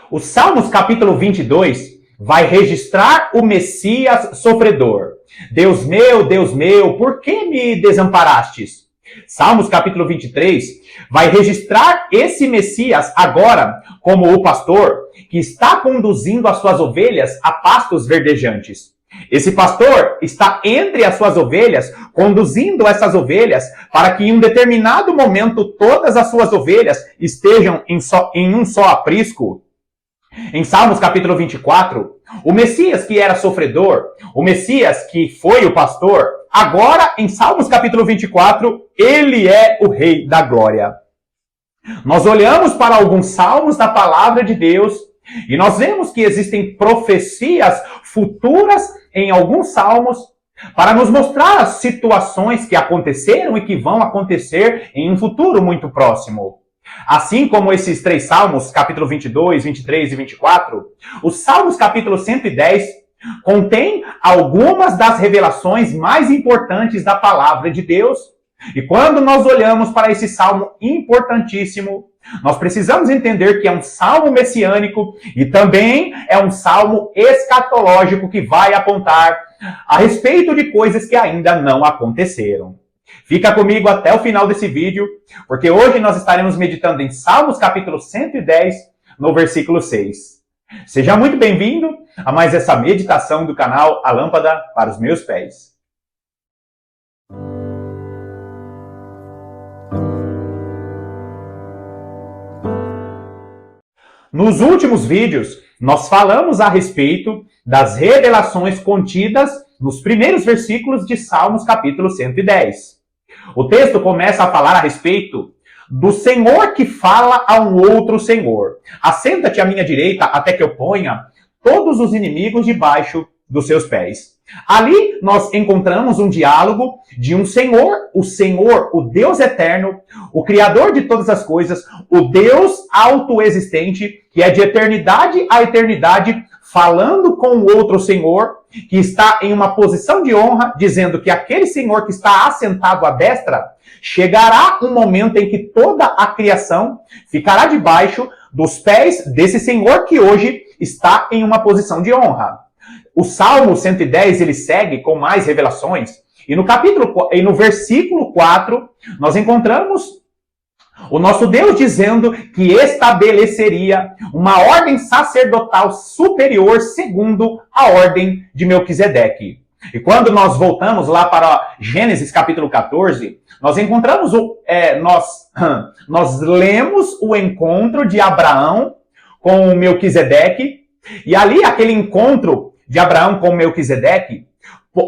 O Salmos capítulo 22 vai registrar o Messias sofredor. Deus meu, por que me desamparastes? Salmos capítulo 23 vai registrar esse Messias agora como o pastor que está conduzindo as suas ovelhas a pastos verdejantes. Esse pastor está entre as suas ovelhas, conduzindo essas ovelhas para que em um determinado momento todas as suas ovelhas estejam em um só aprisco. Em Salmos capítulo 24, o Messias que era sofredor, o Messias que foi o pastor, agora em Salmos capítulo 24, ele é o Rei da Glória. Nós olhamos para alguns salmos da palavra de Deus e nós vemos que existem profecias futuras em alguns salmos para nos mostrar as situações que aconteceram e que vão acontecer em um futuro muito próximo. Assim como esses três salmos, capítulo 22, 23 e 24, os salmos capítulo 110 contém algumas das revelações mais importantes da palavra de Deus. E quando nós olhamos para esse salmo importantíssimo, nós precisamos entender que é um salmo messiânico e também é um salmo escatológico que vai apontar a respeito de coisas que ainda não aconteceram. Fica comigo até o final desse vídeo, porque hoje nós estaremos meditando em Salmos capítulo 110, no versículo 6. Seja muito bem-vindo a mais essa meditação do canal A Lâmpada para os Meus Pés. Nos últimos vídeos, nós falamos a respeito das revelações contidas nos primeiros versículos de Salmos capítulo 110. O texto começa a falar a respeito do Senhor que fala a um outro Senhor. Assenta-te à minha direita até que eu ponha todos os inimigos debaixo dos seus pés. Ali nós encontramos um diálogo de um Senhor, o Deus eterno, o Criador de todas as coisas, o Deus autoexistente, que é de eternidade a eternidade, falando com o outro Senhor, que está em uma posição de honra, dizendo que aquele Senhor que está assentado à destra, chegará um momento em que toda a criação ficará debaixo dos pés desse Senhor que hoje está em uma posição de honra. O Salmo 110, ele segue com mais revelações, e no versículo 4, nós encontramos o nosso Deus dizendo que estabeleceria uma ordem sacerdotal superior segundo a ordem de Melquisedeque. E quando nós voltamos lá para Gênesis capítulo 14, nós encontramos, nós lemos o encontro de Abraão com Melquisedeque, e ali aquele encontro de Abraão com Melquisedeque,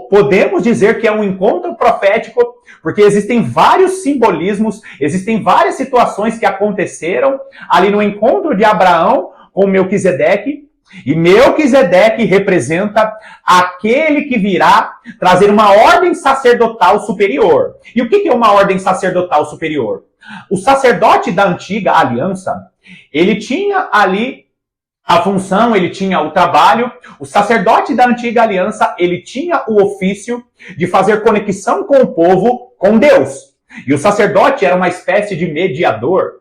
podemos dizer que é um encontro profético, porque existem vários simbolismos, existem várias situações que aconteceram ali no encontro de Abraão com Melquisedeque, e Melquisedeque representa aquele que virá trazer uma ordem sacerdotal superior. E o que é uma ordem sacerdotal superior? O sacerdote da antiga aliança, ele tinha ali a função, ele tinha o trabalho. O sacerdote da antiga aliança, ele tinha o ofício de fazer conexão com o povo, com Deus. E o sacerdote era uma espécie de mediador.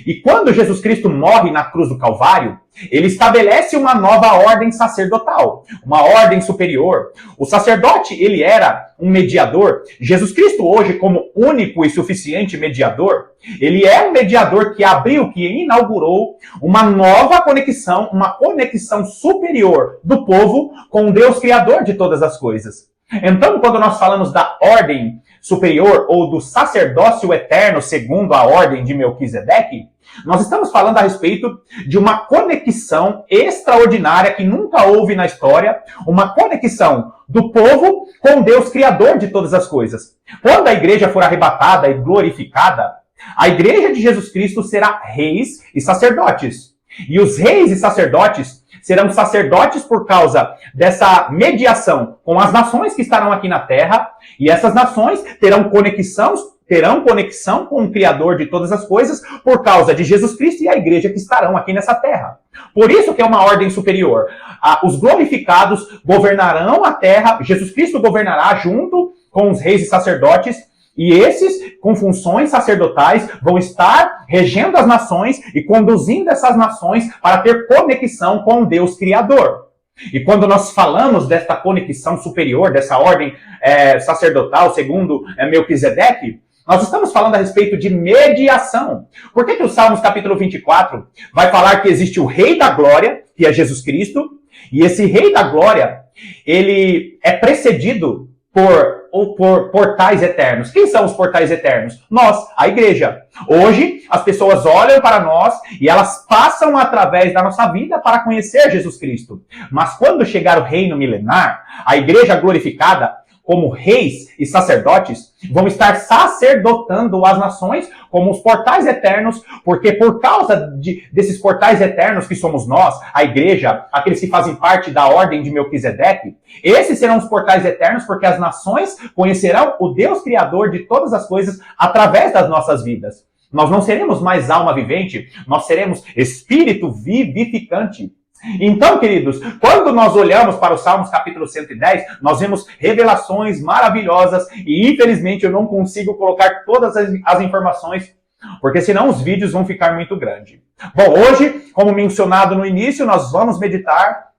E quando Jesus Cristo morre na cruz do Calvário, ele estabelece uma nova ordem sacerdotal, uma ordem superior. O sacerdote, ele era um mediador. Jesus Cristo hoje, como único e suficiente mediador, ele é um mediador que abriu, que inaugurou uma nova conexão, uma conexão superior do povo com o Deus Criador de todas as coisas. Então, quando nós falamos da ordem superior ou do sacerdócio eterno segundo a ordem de Melquisedeque, nós estamos falando a respeito de uma conexão extraordinária que nunca houve na história, uma conexão do povo com Deus Criador de todas as coisas. Quando a igreja for arrebatada e glorificada, a igreja de Jesus Cristo será reis e sacerdotes. E os reis e sacerdotes serão sacerdotes por causa dessa mediação com as nações que estarão aqui na terra, e essas nações terão conexão com o Criador de todas as coisas por causa de Jesus Cristo e a igreja que estarão aqui nessa terra. Por isso que é uma ordem superior. Os glorificados governarão a terra, Jesus Cristo governará junto com os reis e sacerdotes, E esses, com funções sacerdotais, vão estar regendo as nações e conduzindo essas nações para ter conexão com o Deus Criador. E quando nós falamos desta conexão superior, dessa ordem sacerdotal, segundo Melquisedeque, nós estamos falando a respeito de mediação. Por que o Salmos capítulo 24 vai falar que existe o Rei da Glória, que é Jesus Cristo, e esse Rei da Glória, ele é precedido por portais eternos. Quem são os portais eternos? Nós, a igreja. Hoje, as pessoas olham para nós e elas passam através da nossa vida para conhecer Jesus Cristo. Mas quando chegar o reino milenar, a igreja glorificada, como reis e sacerdotes, vão estar sacerdotando as nações como os portais eternos, porque por causa desses portais eternos que somos nós, a igreja, aqueles que fazem parte da ordem de Melquisedeque, esses serão os portais eternos porque as nações conhecerão o Deus Criador de todas as coisas através das nossas vidas. Nós não seremos mais alma vivente, nós seremos espírito vivificante. Então, queridos, quando nós olhamos para o Salmos capítulo 110, nós vemos revelações maravilhosas e, infelizmente, eu não consigo colocar todas as informações, porque senão os vídeos vão ficar muito grandes. Bom, hoje, como mencionado no início, nós vamos meditar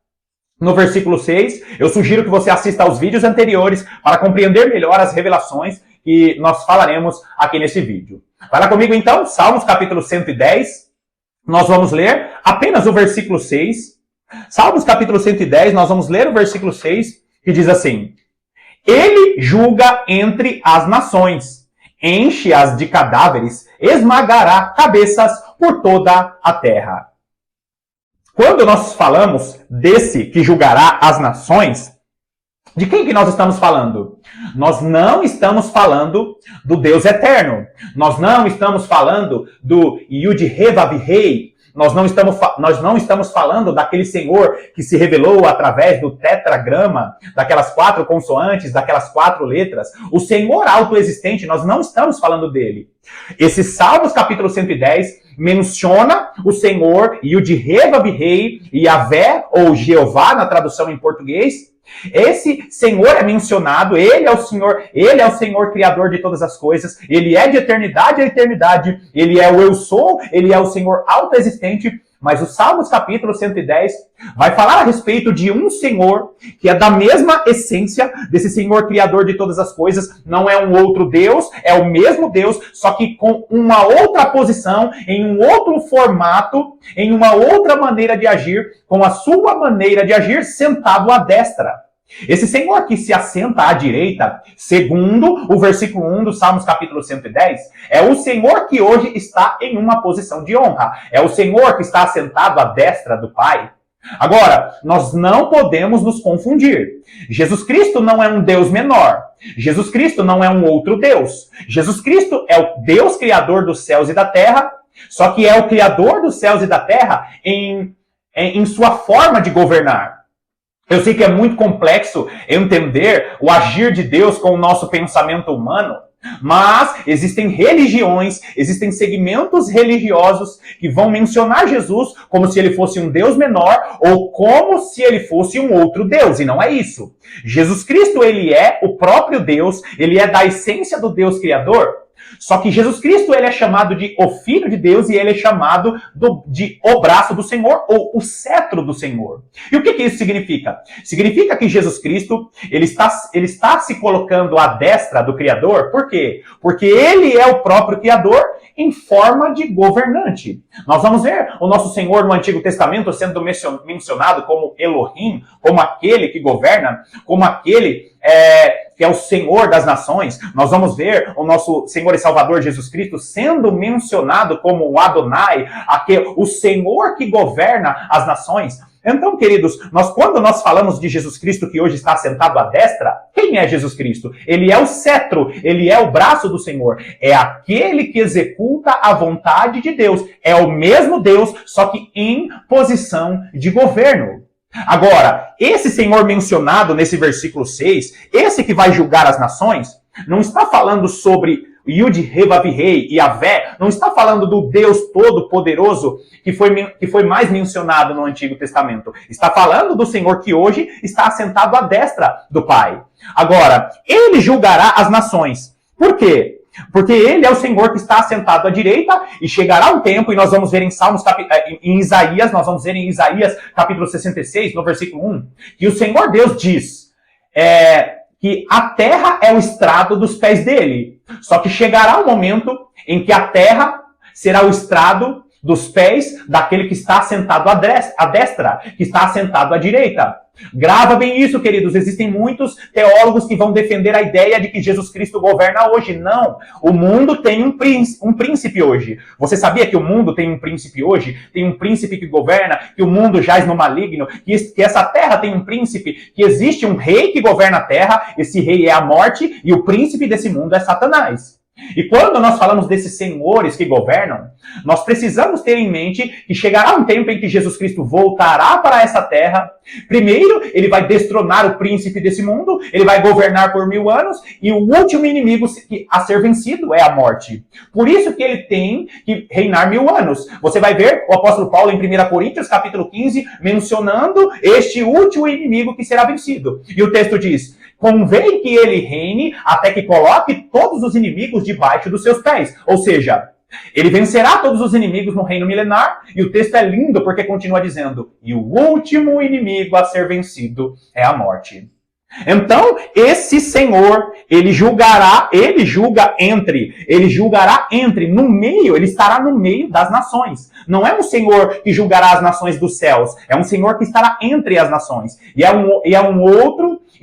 no versículo 6. Eu sugiro que você assista aos vídeos anteriores para compreender melhor as revelações que nós falaremos aqui nesse vídeo. Vai lá comigo então, Salmos capítulo 110. Nós vamos ler apenas o versículo 6. Salmos capítulo 110, nós vamos ler o versículo 6, que diz assim: Ele julga entre as nações, enche-as de cadáveres, esmagará cabeças por toda a terra. Quando nós falamos desse que julgará as nações, de quem que nós estamos falando? Nós não estamos falando do Deus eterno. Nós não estamos falando do Yud-He-Vav-Hei. Nós não estamos falando daquele Senhor que se revelou através do tetragrama, daquelas 4 consoantes, daquelas 4 letras. O Senhor autoexistente, nós não estamos falando dele. Esse Salmos capítulo 110 menciona o Senhor Yud-He-Vav-Hei, Yahvé ou Jeová na tradução em português. Esse Senhor é mencionado, Ele é o Senhor Criador de todas as coisas, Ele é de eternidade a eternidade, Ele é o Eu Sou, Ele é o Senhor autoexistente, mas o Salmos capítulo 110 vai falar a respeito de um Senhor que é da mesma essência desse Senhor Criador de todas as coisas, não é um outro Deus, é o mesmo Deus, só que com uma outra posição, em um outro formato, em uma outra maneira de agir, com a sua maneira de agir sentado à destra. Esse Senhor que se assenta à direita, segundo o versículo 1 do Salmos capítulo 110, é o Senhor que hoje está em uma posição de honra. É o Senhor que está assentado à destra do Pai. Agora, nós não podemos nos confundir. Jesus Cristo não é um Deus menor. Jesus Cristo não é um outro Deus. Jesus Cristo é o Deus Criador dos céus e da terra, só que é o Criador dos céus e da terra em sua forma de governar. Eu sei que é muito complexo entender o agir de Deus com o nosso pensamento humano, mas existem religiões, existem segmentos religiosos que vão mencionar Jesus como se ele fosse um Deus menor ou como se ele fosse um outro Deus, e não é isso. Jesus Cristo, ele é o próprio Deus, ele é da essência do Deus Criador. Só que Jesus Cristo, ele é chamado de o Filho de Deus e ele é chamado de o braço do Senhor ou o cetro do Senhor. E o que isso significa? Significa que Jesus Cristo, ele está se colocando à destra do Criador. Por quê? Porque ele é o próprio Criador em forma de governante. Nós vamos ver o nosso Senhor no Antigo Testamento sendo mencionado como Elohim, como aquele que governa, como aquele que é o Senhor das nações. Nós vamos ver o nosso Senhor e Salvador Jesus Cristo sendo mencionado como o Adonai, o Senhor que governa as nações. Então, queridos, quando nós falamos de Jesus Cristo que hoje está sentado à destra, quem é Jesus Cristo? Ele é o cetro, ele é o braço do Senhor. É aquele que executa a vontade de Deus. É o mesmo Deus, só que em posição de governo. Agora, esse Senhor mencionado nesse versículo 6, esse que vai julgar as nações, não está falando sobre Yud-He-Vav-Hei, Yahvé, não está falando do Deus Todo-Poderoso que foi mais mencionado no Antigo Testamento. Está falando do Senhor que hoje está assentado à destra do Pai. Agora, ele julgará as nações. Por quê? Porque ele é o Senhor que está assentado à direita, e chegará um tempo, e nós vamos ver em Isaías, nós vamos ver em Isaías capítulo 66, no versículo 1, que o Senhor Deus diz que a terra é o estrado dos pés dele. Só que chegará um momento em que a terra será o estrado dos pés daquele que está assentado à destra, que está assentado à direita. Grava bem isso, queridos. Existem muitos teólogos que vão defender a ideia de que Jesus Cristo governa hoje. Não. O mundo tem um príncipe hoje. Você sabia que o mundo tem um príncipe hoje? Tem um príncipe que governa, que o mundo jaz no maligno, que essa terra tem um príncipe, que existe um rei que governa a terra, esse rei é a morte, e o príncipe desse mundo é Satanás. E quando nós falamos desses senhores que governam, nós precisamos ter em mente que chegará um tempo em que Jesus Cristo voltará para essa terra. Primeiro, ele vai destronar o príncipe desse mundo, ele vai governar por 1000 anos, e o último inimigo a ser vencido é a morte. Por isso que ele tem que reinar 1000 anos. Você vai ver o apóstolo Paulo em 1 Coríntios, capítulo 15, mencionando este último inimigo que será vencido. E o texto diz: convém que ele reine até que coloque todos os inimigos debaixo dos seus pés. Ou seja, ele vencerá todos os inimigos no reino milenar, e o texto é lindo porque continua dizendo: e o último inimigo a ser vencido é a morte. Então, esse Senhor, ele julgará no meio, ele estará no meio das nações. Não é um Senhor que julgará as nações dos céus, é um Senhor que estará entre as nações. E é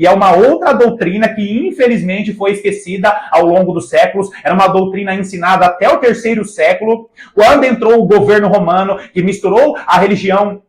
uma outra doutrina que infelizmente foi esquecida ao longo dos séculos. Era uma doutrina ensinada até o 3º século, quando entrou o governo romano, que misturou a religião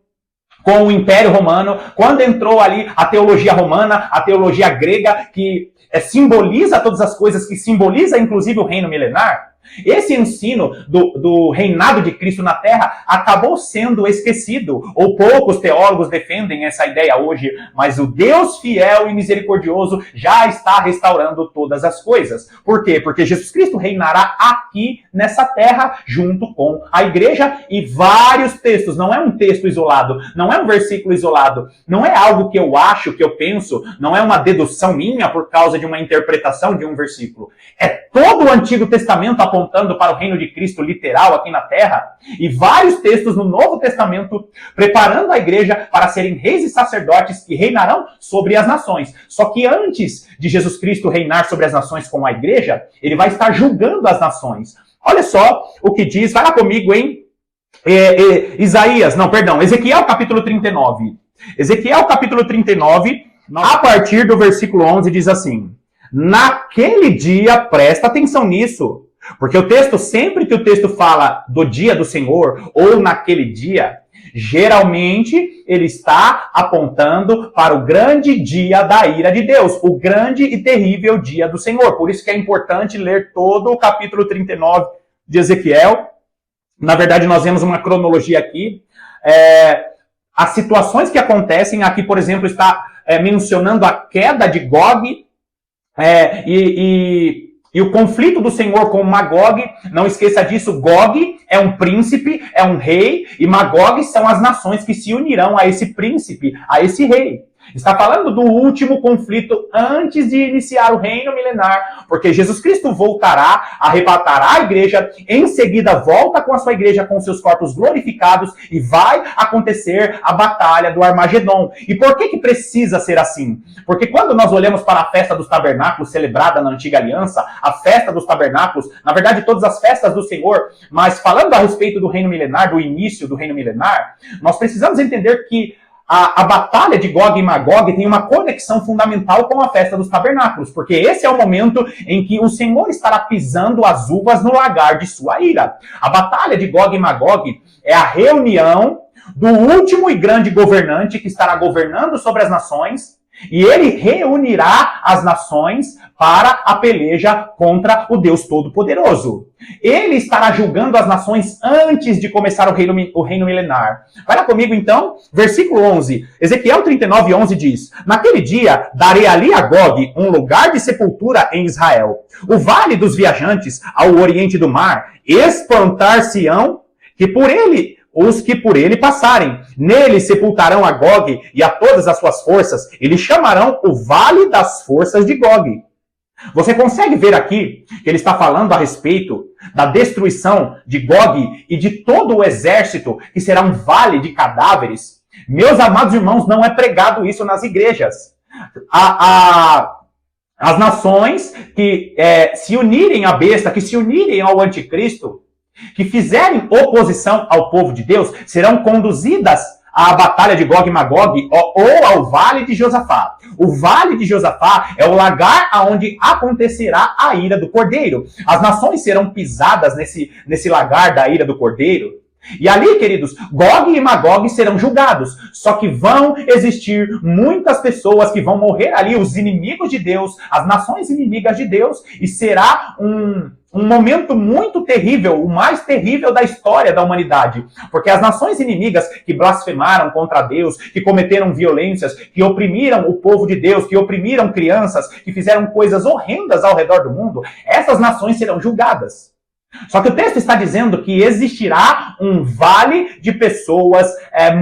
com o Império Romano, quando entrou ali a teologia romana, a teologia grega, que simboliza todas as coisas, que simboliza inclusive o reino milenar. Esse ensino do reinado de Cristo na Terra acabou sendo esquecido, ou poucos teólogos defendem essa ideia hoje, mas o Deus fiel e misericordioso já está restaurando todas as coisas. Por quê? Porque Jesus Cristo reinará aqui nessa terra junto com a igreja, e vários textos, não é um texto isolado, não é um versículo isolado, não é algo que eu acho, que eu penso, não é uma dedução minha por causa de uma interpretação de um versículo. É todo o Antigo Testamento apontando para o reino de Cristo literal aqui na terra, e vários textos no Novo Testamento preparando a igreja para serem reis e sacerdotes que reinarão sobre as nações. Só que antes de Jesus Cristo reinar sobre as nações com a igreja, ele vai estar julgando as nações. Olha só o que diz, vai lá comigo em Ezequiel capítulo 39. Ezequiel capítulo 39, a partir do versículo 11, diz assim: naquele dia, presta atenção nisso, porque o texto, sempre que o texto fala do dia do Senhor, ou naquele dia, geralmente ele está apontando para o grande dia da ira de Deus, o grande e terrível dia do Senhor. Por isso que é importante ler todo o capítulo 39 de Ezequiel. Na verdade, nós vemos uma cronologia aqui. As situações que acontecem aqui, por exemplo, está mencionando a queda de Gog, e o conflito do Senhor com Magog. Não esqueça disso, Gog é um príncipe, é um rei, e Magog são as nações que se unirão a esse príncipe, a esse rei. Está falando do último conflito antes de iniciar o reino milenar, porque Jesus Cristo voltará, arrebatará a igreja, em seguida volta com a sua igreja com seus corpos glorificados, e vai acontecer a batalha do Armagedon. E por que precisa ser assim? Porque quando nós olhamos para a festa dos tabernáculos celebrada na Antiga Aliança, a festa dos tabernáculos, na verdade todas as festas do Senhor, mas falando a respeito do reino milenar, do início do reino milenar, nós precisamos entender que a batalha de Gog e Magog tem uma conexão fundamental com a festa dos tabernáculos, porque esse é o momento em que o Senhor estará pisando as uvas no lagar de sua ira. A batalha de Gog e Magog é a reunião do último e grande governante que estará governando sobre as nações, e ele reunirá as nações para a peleja contra o Deus Todo-Poderoso. Ele estará julgando as nações antes de começar o reino milenar. Vai lá comigo então, versículo 11. Ezequiel 39, 11 diz: naquele dia darei ali a Gog um lugar de sepultura em Israel. O vale dos viajantes ao oriente do mar espantar-se-ão os que por ele passarem. Nele sepultarão a Gog e a todas as suas forças, e lhe chamarão o Vale das Forças de Gog. Você consegue ver aqui que ele está falando a respeito da destruição de Gog e de todo o exército, que será um vale de cadáveres? Meus amados irmãos, não é pregado isso nas igrejas. As nações que se unirem à besta, que se unirem ao anticristo, que fizerem oposição ao povo de Deus, serão conduzidas à batalha de Gog e Magog ou ao Vale de Josafá. O Vale de Josafá é o lugar onde acontecerá a ira do Cordeiro. As nações serão pisadas nesse lagar da ira do Cordeiro. E ali, queridos, Gog e Magog serão julgados. Só que vão existir muitas pessoas que vão morrer ali, os inimigos de Deus, as nações inimigas de Deus, e será um momento muito terrível, o mais terrível da história da humanidade. Porque as nações inimigas que blasfemaram contra Deus, que cometeram violências, que oprimiram o povo de Deus, que oprimiram crianças, que fizeram coisas horrendas ao redor do mundo, essas nações serão julgadas. Só que o texto está dizendo que existirá um vale de pessoas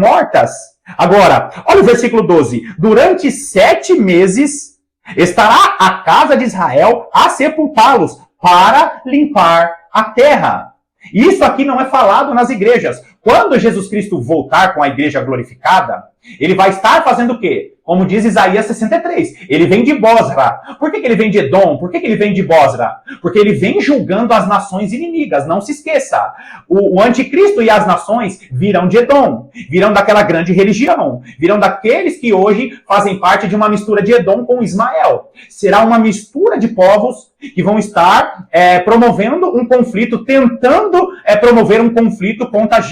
mortas. Agora, olha o versículo 12. Durante 7 meses estará a casa de Israel a sepultá-los para limpar a terra. Isso aqui não é falado nas igrejas. Quando Jesus Cristo voltar com a igreja glorificada, ele vai estar fazendo o quê? Como diz Isaías 63, ele vem de Bosra. Por que ele vem de Edom? Por que ele vem de Bosra? Porque ele vem julgando as nações inimigas, não se esqueça. O anticristo e as nações virão de Edom, virão daquela grande religião, virão daqueles que hoje fazem parte de uma mistura de Edom com Ismael. Será uma mistura de povos que vão estar promovendo um conflito, tentando promover um conflito contra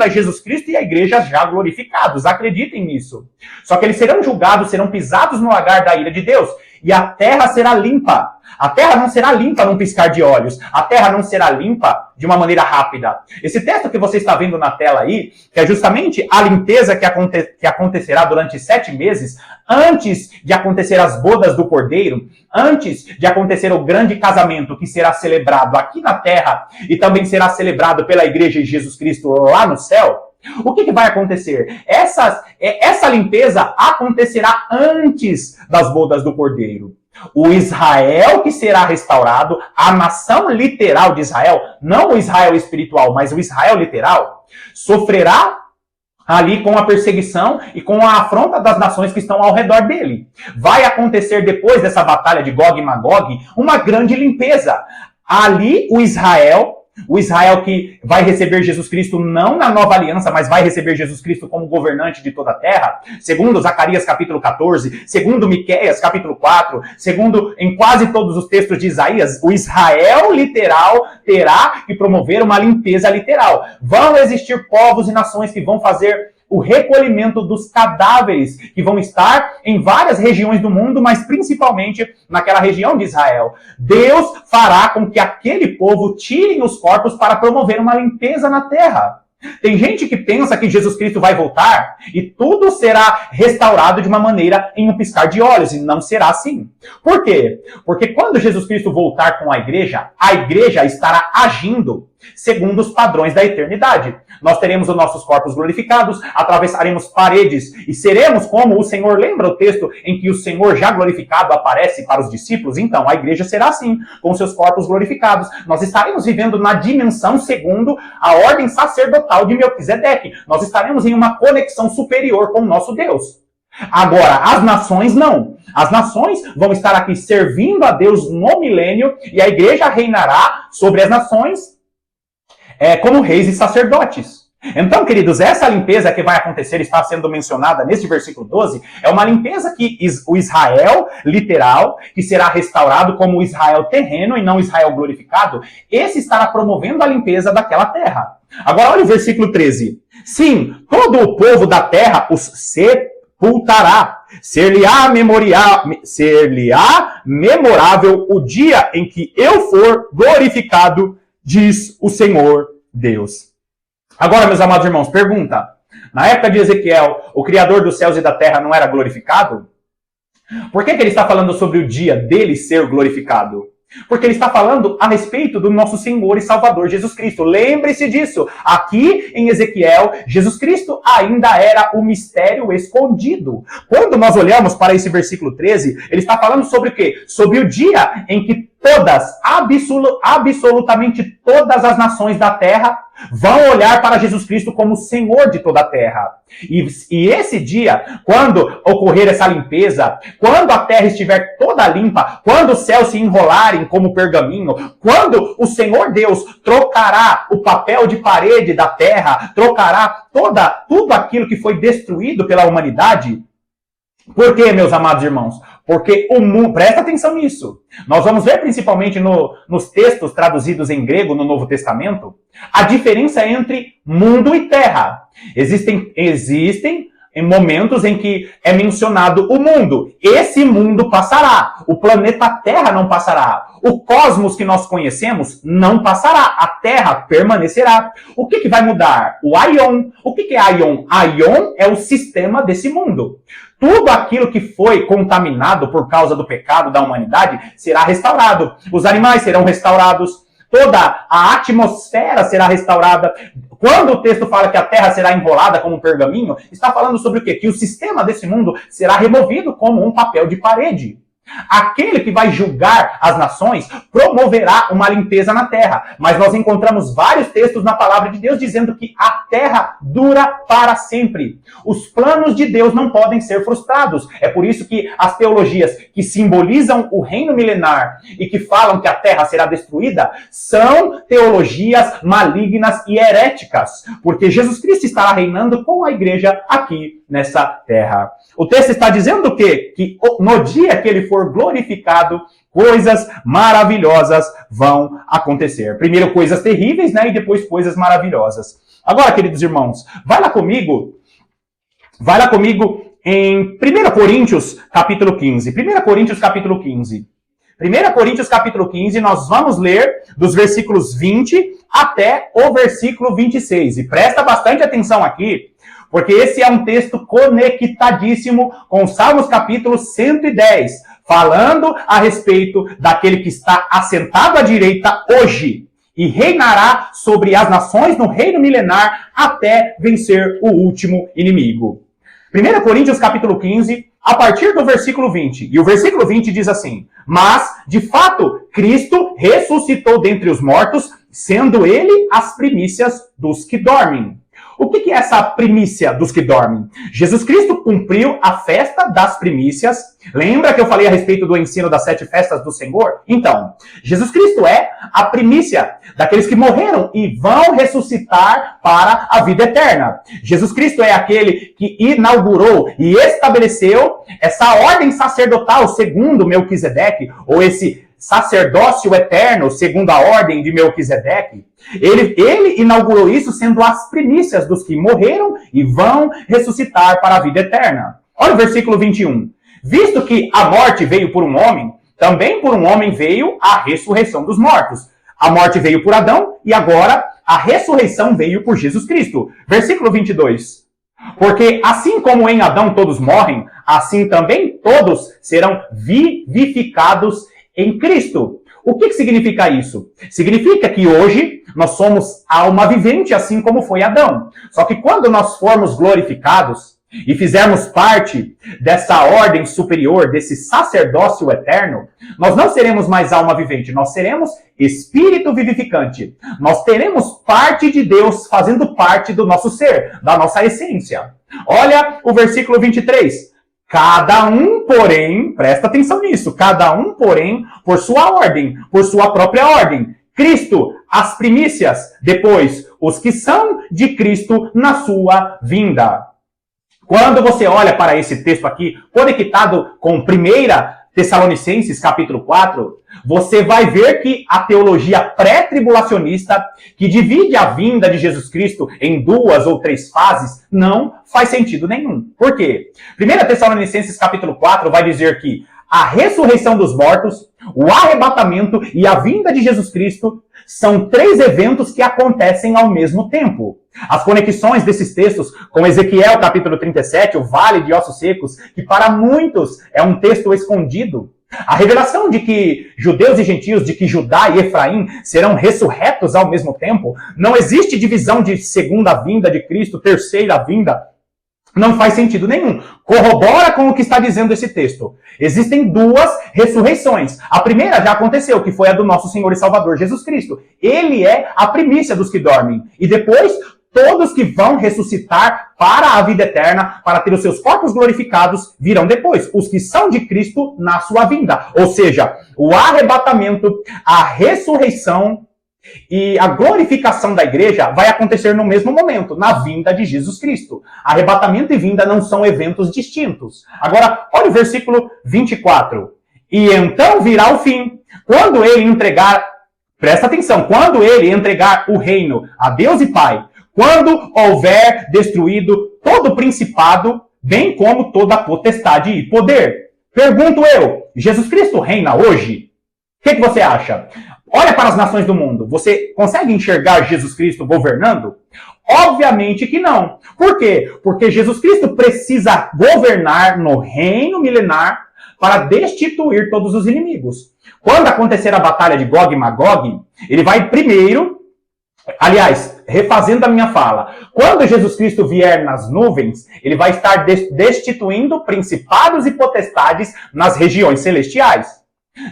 Jesus Cristo e a igreja já glorificados. Acreditem nisso. Só que eles serão julgados, serão pisados no lagar da ira de Deus, e a terra será limpa. A terra não será limpa num piscar de olhos. A terra não será limpa de uma maneira rápida. Esse texto que você está vendo na tela aí, que é justamente a limpeza que acontecerá durante 7 meses, antes de acontecer as bodas do Cordeiro, antes de acontecer o grande casamento que será celebrado aqui na terra e também será celebrado pela igreja de Jesus Cristo lá no céu. O que vai acontecer? Essa limpeza acontecerá antes das bodas do Cordeiro. O Israel que será restaurado, a nação literal de Israel, não o Israel espiritual, mas o Israel literal, sofrerá ali com a perseguição e com a afronta das nações que estão ao redor dele. Vai acontecer depois dessa batalha de Gog e Magog uma grande limpeza. Ali o Israel que vai receber Jesus Cristo não na nova aliança, mas vai receber Jesus Cristo como governante de toda a terra, segundo Zacarias capítulo 14, segundo Miqueias capítulo 4, segundo em quase todos os textos de Isaías, o Israel literal terá que promover uma limpeza literal. Vão existir povos e nações que vão fazer o recolhimento dos cadáveres que vão estar em várias regiões do mundo, mas principalmente naquela região de Israel. Deus fará com que aquele povo tirem os corpos para promover uma limpeza na terra. Tem gente que pensa que Jesus Cristo vai voltar e tudo será restaurado de uma maneira em um piscar de olhos, e não será assim. Por quê? Porque quando Jesus Cristo voltar com a igreja estará agindo segundo os padrões da eternidade. Nós teremos os nossos corpos glorificados, atravessaremos paredes e seremos como o Senhor. Lembra o texto em que o Senhor já glorificado aparece para os discípulos? Então, a igreja será assim, com seus corpos glorificados. Nós estaremos vivendo na dimensão segundo a ordem sacerdotal de Melquisedeque. Nós estaremos em uma conexão superior com o nosso Deus. Agora, as nações não. As nações vão estar aqui servindo a Deus no milênio e a igreja reinará sobre as nações como reis e sacerdotes. Então, queridos, essa limpeza que vai acontecer, está sendo mencionada nesse versículo 12, é uma limpeza que o Israel literal, que será restaurado como o Israel terreno e não o Israel glorificado, esse estará promovendo a limpeza daquela terra. Agora, olha o versículo 13. Sim, todo o povo da terra os sepultará. Ser-lhe-á memorável o dia em que eu for glorificado, diz o Senhor Deus. Agora, meus amados irmãos, pergunta. Na época de Ezequiel, o Criador dos céus e da terra não era glorificado? Por que ele está falando sobre o dia dele ser glorificado? Porque ele está falando a respeito do nosso Senhor e Salvador Jesus Cristo. Lembre-se disso. Aqui em Ezequiel, Jesus Cristo ainda era o mistério escondido. Quando nós olhamos para esse versículo 13, ele está falando sobre o quê? Sobre o dia em que absolutamente todas as nações da terra vão olhar para Jesus Cristo como Senhor de toda a terra. E esse dia, quando ocorrer essa limpeza, quando a terra estiver toda limpa, quando os céus se enrolarem como pergaminho, quando o Senhor Deus trocará o papel de parede da terra, trocará tudo aquilo que foi destruído pela humanidade. Por quê, meus amados irmãos? Porque o mundo, presta atenção nisso. Nós vamos ver principalmente nos textos traduzidos em grego no Novo Testamento, a diferença entre mundo e terra. Existem momentos em que é mencionado o mundo. Esse mundo passará. O planeta Terra não passará. O cosmos que nós conhecemos não passará. A Terra permanecerá. O que vai mudar? O Aion. O que é Aion? Aion é o sistema desse mundo. Tudo aquilo que foi contaminado por causa do pecado da humanidade será restaurado. Os animais serão restaurados. Toda a atmosfera será restaurada. Quando o texto fala que a terra será enrolada como um pergaminho, está falando sobre o quê? Que o sistema desse mundo será removido como um papel de parede. Aquele que vai julgar as nações promoverá uma limpeza na terra. Mas nós encontramos vários textos na palavra de Deus dizendo que a terra dura para sempre. Os planos de Deus não podem ser frustrados. É por isso que as teologias que simbolizam o reino milenar e que falam que a terra será destruída são teologias malignas e heréticas. Porque Jesus Cristo estará reinando com a igreja aqui nessa terra. O texto está dizendo o quê? Que no dia que ele for glorificado, coisas maravilhosas vão acontecer. Primeiro coisas terríveis, né? E depois coisas maravilhosas. Agora, queridos irmãos, vai lá comigo em 1 Coríntios capítulo 15. 1 Coríntios capítulo 15. 1 Coríntios capítulo 15, nós vamos ler dos versículos 20 até o versículo 26. E presta bastante atenção aqui, porque esse é um texto conectadíssimo com Salmos capítulo 110, falando a respeito daquele que está assentado à direita hoje e reinará sobre as nações no reino milenar até vencer o último inimigo. 1 Coríntios capítulo 15, a partir do versículo 20. E o versículo 20 diz assim: mas, de fato, Cristo ressuscitou dentre os mortos, sendo ele as primícias dos que dormem. O que é essa primícia dos que dormem? Jesus Cristo cumpriu a festa das primícias. Lembra que eu falei a respeito do ensino das 7 festas do Senhor? Então, Jesus Cristo é a primícia daqueles que morreram e vão ressuscitar para a vida eterna. Jesus Cristo é aquele que inaugurou e estabeleceu essa ordem sacerdotal segundo Melquisedeque, ou esse sacerdócio eterno, segundo a ordem de Melquisedeque. Ele inaugurou isso sendo as primícias dos que morreram e vão ressuscitar para a vida eterna. Olha o versículo 21. Visto que a morte veio por um homem, também por um homem veio a ressurreição dos mortos. A morte veio por Adão e agora a ressurreição veio por Jesus Cristo. Versículo 22. Porque assim como em Adão todos morrem, assim também todos serão vivificados em Cristo. O que significa isso? Significa que hoje nós somos alma vivente, assim como foi Adão. Só que quando nós formos glorificados e fizermos parte dessa ordem superior, desse sacerdócio eterno, nós não seremos mais alma vivente, nós seremos espírito vivificante. Nós teremos parte de Deus fazendo parte do nosso ser, da nossa essência. Olha o versículo 23. Cada um, porém, presta atenção nisso, cada um, porém, por sua ordem, por sua própria ordem. Cristo, as primícias, depois, os que são de Cristo na sua vinda. Quando você olha para esse texto aqui, conectado com 1 Tessalonicenses capítulo 4, você vai ver que a teologia pré-tribulacionista, que divide a vinda de Jesus Cristo em 2 ou 3 fases, não faz sentido nenhum. Por quê? 1 Tessalonicenses capítulo 4 vai dizer que a ressurreição dos mortos, o arrebatamento e a vinda de Jesus Cristo são 3 eventos que acontecem ao mesmo tempo. As conexões desses textos com Ezequiel capítulo 37, o Vale de Ossos Secos, que para muitos é um texto escondido, A revelação de que judeus e gentios, de que Judá e Efraim serão ressurretos ao mesmo tempo, não existe divisão de segunda vinda de Cristo, terceira vinda, não faz sentido nenhum. Corrobora com o que está dizendo esse texto. Existem duas ressurreições. A primeira já aconteceu, que foi a do nosso Senhor e Salvador Jesus Cristo. Ele é a primícia dos que dormem. E depois, todos que vão ressuscitar para a vida eterna, para ter os seus corpos glorificados, virão depois. Os que são de Cristo na sua vinda. Ou seja, o arrebatamento, a ressurreição e a glorificação da igreja vai acontecer no mesmo momento, na vinda de Jesus Cristo. Arrebatamento e vinda não são eventos distintos. Agora, olha o versículo 24. E então virá o fim, quando ele entregar, presta atenção, quando ele entregar o reino a Deus e Pai, quando houver destruído todo o principado, bem como toda potestade e poder. Pergunto eu, Jesus Cristo reina hoje? O que você acha? Olha para as nações do mundo. Você consegue enxergar Jesus Cristo governando? Obviamente que não. Por quê? Porque Jesus Cristo precisa governar no reino milenar para destituir todos os inimigos. Quando acontecer a batalha de Gog e Magog, ele vai primeiro... Aliás, refazendo a minha fala, quando Jesus Cristo vier nas nuvens, ele vai estar destituindo principados e potestades nas regiões celestiais.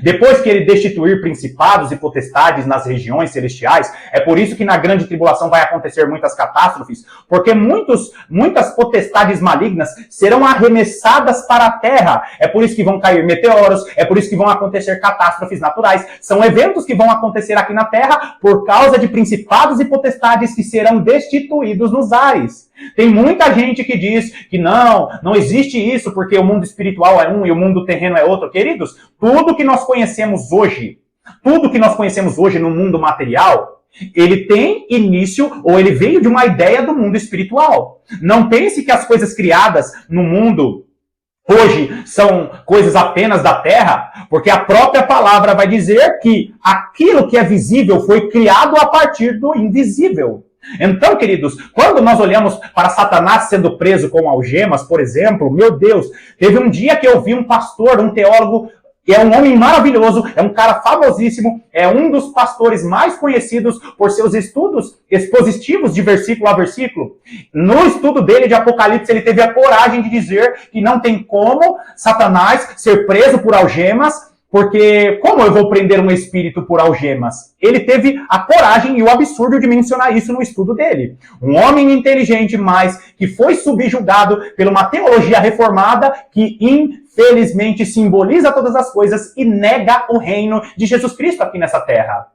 Depois que ele destituir principados e potestades nas regiões celestiais, é por isso que na grande tribulação vai acontecer muitas catástrofes, porque muitas potestades malignas serão arremessadas para a terra. É por isso que vão cair meteoros, é por isso que vão acontecer catástrofes naturais. São eventos que vão acontecer aqui na terra por causa de principados e potestades que serão destituídos nos ares. Tem muita gente que diz que não existe isso porque o mundo espiritual é um e o mundo terreno é outro. Queridos, tudo que nós conhecemos hoje no mundo material, ele tem início ou ele veio de uma ideia do mundo espiritual. Não pense que as coisas criadas no mundo hoje são coisas apenas da terra, porque a própria palavra vai dizer que aquilo que é visível foi criado a partir do invisível. Então, queridos, quando nós olhamos para Satanás sendo preso com algemas, por exemplo, meu Deus, teve um dia que eu vi um pastor, um teólogo, é um homem maravilhoso, é um cara famosíssimo, é um dos pastores mais conhecidos por seus estudos expositivos de versículo a versículo. No estudo dele de Apocalipse, ele teve a coragem de dizer que não tem como Satanás ser preso por algemas, porque como eu vou prender um espírito por algemas? Ele teve a coragem e o absurdo de mencionar isso no estudo dele. Um homem inteligente, mas que foi subjugado por uma teologia reformada que infelizmente simboliza todas as coisas e nega o reino de Jesus Cristo aqui nessa terra.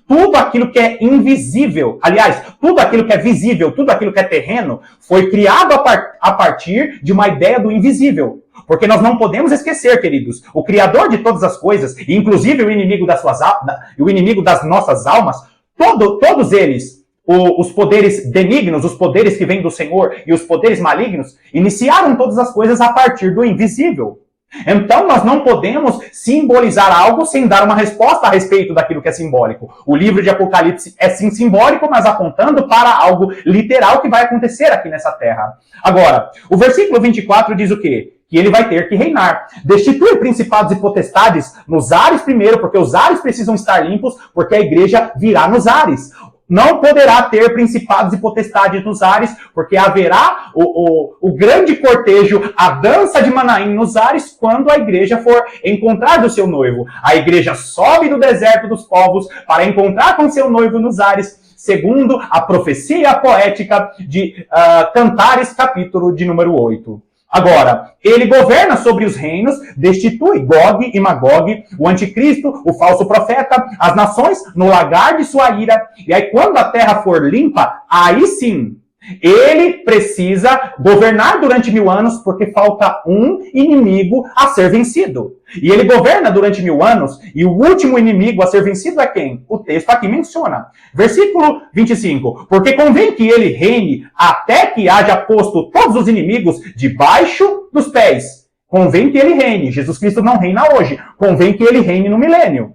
Tudo aquilo que é invisível, aliás, tudo aquilo que é visível, tudo aquilo que é terreno, foi criado a partir de uma ideia do invisível. Porque nós não podemos esquecer, queridos, o Criador de todas as coisas, inclusive o inimigo das nossas almas, todos eles, os poderes benignos, os poderes que vêm do Senhor e os poderes malignos, iniciaram todas as coisas a partir do invisível. Então nós não podemos simbolizar algo sem dar uma resposta a respeito daquilo que é simbólico. O livro de Apocalipse é sim simbólico, mas apontando para algo literal que vai acontecer aqui nessa terra. Agora, o versículo 24 diz o quê? Que ele vai ter que reinar. Destitui principados e potestades nos ares primeiro, porque os ares precisam estar limpos, porque a igreja virá nos ares. Não poderá ter principados e potestades nos ares, porque haverá o grande cortejo, a dança de Manaim nos ares, quando a igreja for encontrar do seu noivo. A igreja sobe do deserto dos povos para encontrar com seu noivo nos ares, segundo a profecia poética de Cantares, capítulo de número 8. Agora, ele governa sobre os reinos, destitui Gog e Magog, o anticristo, o falso profeta, as nações no lagar de sua ira. E aí, quando a terra for limpa, aí sim, ele precisa governar durante 1000 anos, porque falta um inimigo a ser vencido. E ele governa durante 1000 anos, e o último inimigo a ser vencido é quem? O texto aqui menciona. Versículo 25. Porque convém que ele reine até que haja posto todos os inimigos debaixo dos pés. Convém que ele reine. Jesus Cristo não reina hoje. Convém que ele reine no milênio.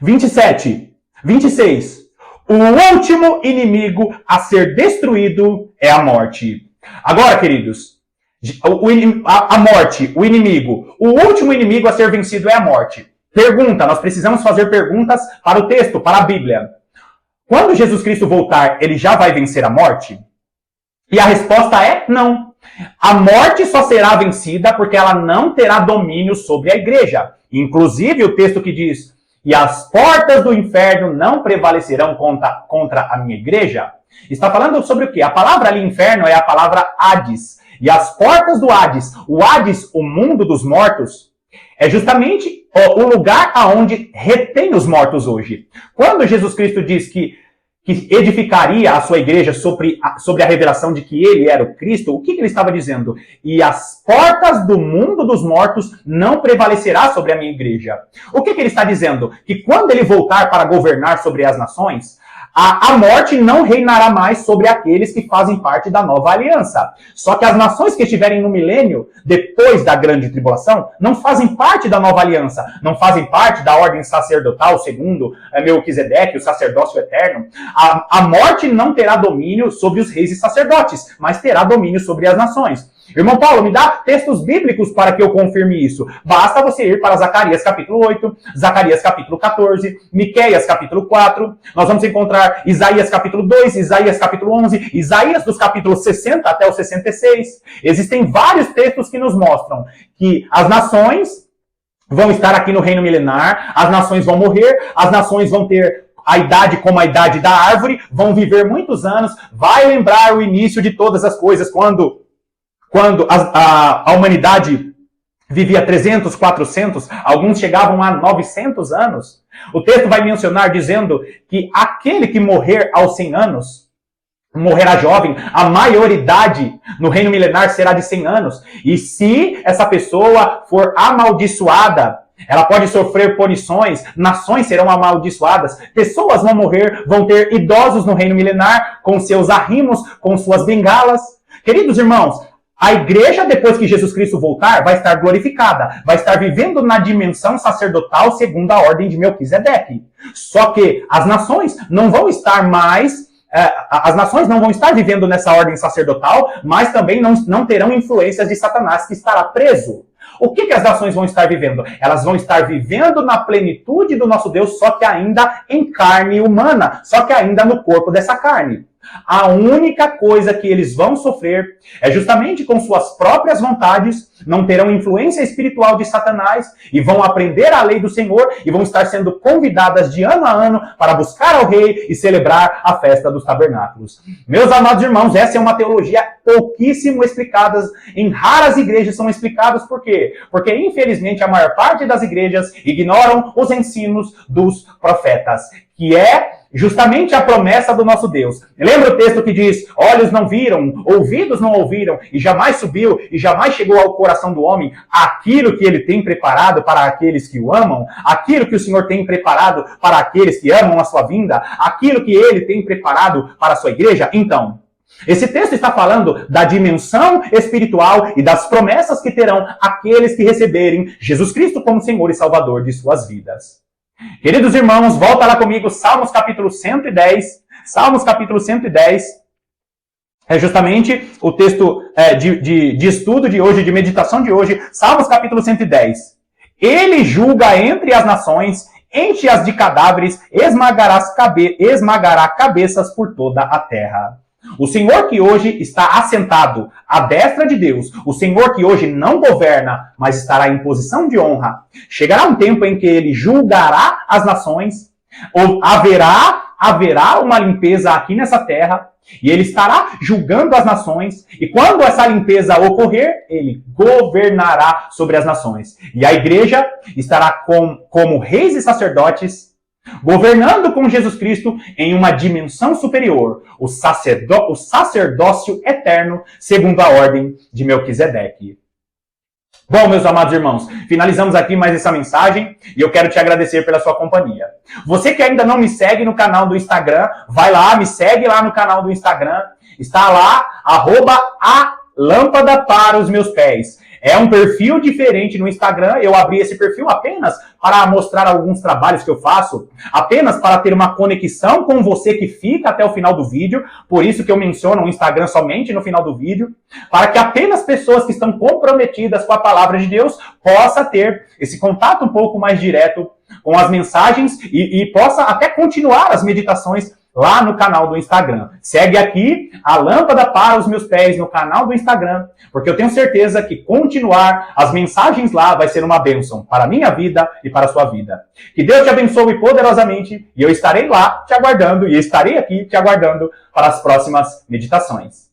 27. 26. O último inimigo a ser destruído é a morte. Agora, queridos, A morte, o inimigo. O último inimigo a ser vencido é a morte. Pergunta, nós precisamos fazer perguntas para o texto, para a Bíblia. Quando Jesus Cristo voltar, ele já vai vencer a morte? E a resposta é não. A morte só será vencida porque ela não terá domínio sobre a igreja. Inclusive o texto que diz, e as portas do inferno não prevalecerão contra a minha igreja, está falando sobre o quê? A palavra ali inferno é a palavra Hades. E as portas do Hades, o Hades, o mundo dos mortos, é justamente o lugar aonde retém os mortos hoje. Quando Jesus Cristo diz que edificaria a sua igreja sobre a revelação de que ele era o Cristo, o que ele estava dizendo? E as portas do mundo dos mortos não prevalecerá sobre a minha igreja. O que ele está dizendo? Que quando ele voltar para governar sobre as nações, a morte não reinará mais sobre aqueles que fazem parte da nova aliança. Só que as nações que estiverem no milênio, depois da grande tribulação, não fazem parte da nova aliança, não fazem parte da ordem sacerdotal, segundo Melquisedeque, o sacerdócio eterno. A morte não terá domínio sobre os reis e sacerdotes, mas terá domínio sobre as nações. Irmão Paulo, me dá textos bíblicos para que eu confirme isso. Basta você ir para Zacarias capítulo 8, Zacarias capítulo 14, Miqueias capítulo 4. Nós vamos encontrar Isaías capítulo 2, Isaías capítulo 11, Isaías dos capítulos 60 até o 66. Existem vários textos que nos mostram que as nações vão estar aqui no reino milenar, as nações vão morrer, as nações vão ter a idade como a idade da árvore, vão viver muitos anos, vai lembrar o início de todas as coisas, quando a humanidade vivia 300, 400, alguns chegavam a 900 anos. O texto vai mencionar dizendo que aquele que morrer aos 100 anos, morrerá jovem, a maioridade no reino milenar será de 100 anos. E se essa pessoa for amaldiçoada, ela pode sofrer punições, nações serão amaldiçoadas, pessoas vão morrer, vão ter idosos no reino milenar, com seus arrimos, com suas bengalas. Queridos irmãos, a igreja, depois que Jesus Cristo voltar, vai estar glorificada, vai estar vivendo na dimensão sacerdotal segundo a ordem de Melquisedeque. Só que as nações não vão estar mais, as nações não vão estar vivendo nessa ordem sacerdotal, mas também não terão influências de Satanás, que estará preso. O que as nações vão estar vivendo? Elas vão estar vivendo na plenitude do nosso Deus, só que ainda em carne humana, só que ainda no corpo dessa carne. A única coisa que eles vão sofrer é justamente com suas próprias vontades, não terão influência espiritual de Satanás e vão aprender a lei do Senhor e vão estar sendo convidadas de ano a ano para buscar ao rei e celebrar a festa dos tabernáculos. Meus amados irmãos, essa é uma teologia pouquíssimo explicada, em raras igrejas são explicadas. Por quê? Porque infelizmente a maior parte das igrejas ignoram os ensinos dos profetas, que é justamente a promessa do nosso Deus. Lembra o texto que diz, olhos não viram, ouvidos não ouviram, e jamais subiu, e jamais chegou ao coração do homem aquilo que ele tem preparado para aqueles que o amam, aquilo que o Senhor tem preparado para aqueles que amam a sua vinda, aquilo que ele tem preparado para a sua igreja? Então, esse texto está falando da dimensão espiritual e das promessas que terão aqueles que receberem Jesus Cristo como Senhor e Salvador de suas vidas. Queridos irmãos, volta lá comigo, Salmos capítulo 110. Salmos capítulo 110 é justamente o texto de estudo de hoje, de meditação de hoje. Salmos capítulo 110. Ele julga entre as nações, enche-as de cadáveres, esmagará cabeças por toda a terra. O Senhor que hoje está assentado à destra de Deus, o Senhor que hoje não governa, mas estará em posição de honra, chegará um tempo em que ele julgará as nações, ou haverá uma limpeza aqui nessa terra, e ele estará julgando as nações, e quando essa limpeza ocorrer, ele governará sobre as nações. E a igreja estará como reis e sacerdotes, governando com Jesus Cristo em uma dimensão superior, o sacerdócio eterno, segundo a ordem de Melquisedeque. Bom, meus amados irmãos, finalizamos aqui mais essa mensagem e eu quero te agradecer pela sua companhia. Você que ainda não me segue no canal do Instagram, vai lá, me segue lá no canal do Instagram, está lá, @alâmpada para os meus pés. É um perfil diferente no Instagram, eu abri esse perfil apenas para mostrar alguns trabalhos que eu faço, apenas para ter uma conexão com você que fica até o final do vídeo, por isso que eu menciono o Instagram somente no final do vídeo, para que apenas pessoas que estão comprometidas com a palavra de Deus possam ter esse contato um pouco mais direto com as mensagens e possa até continuar as meditações lá no canal do Instagram. Segue aqui a lâmpada para os meus pés no canal do Instagram, porque eu tenho certeza que continuar as mensagens lá vai ser uma bênção para a minha vida e para a sua vida. Que Deus te abençoe poderosamente e eu estarei lá te aguardando e estarei aqui te aguardando para as próximas meditações.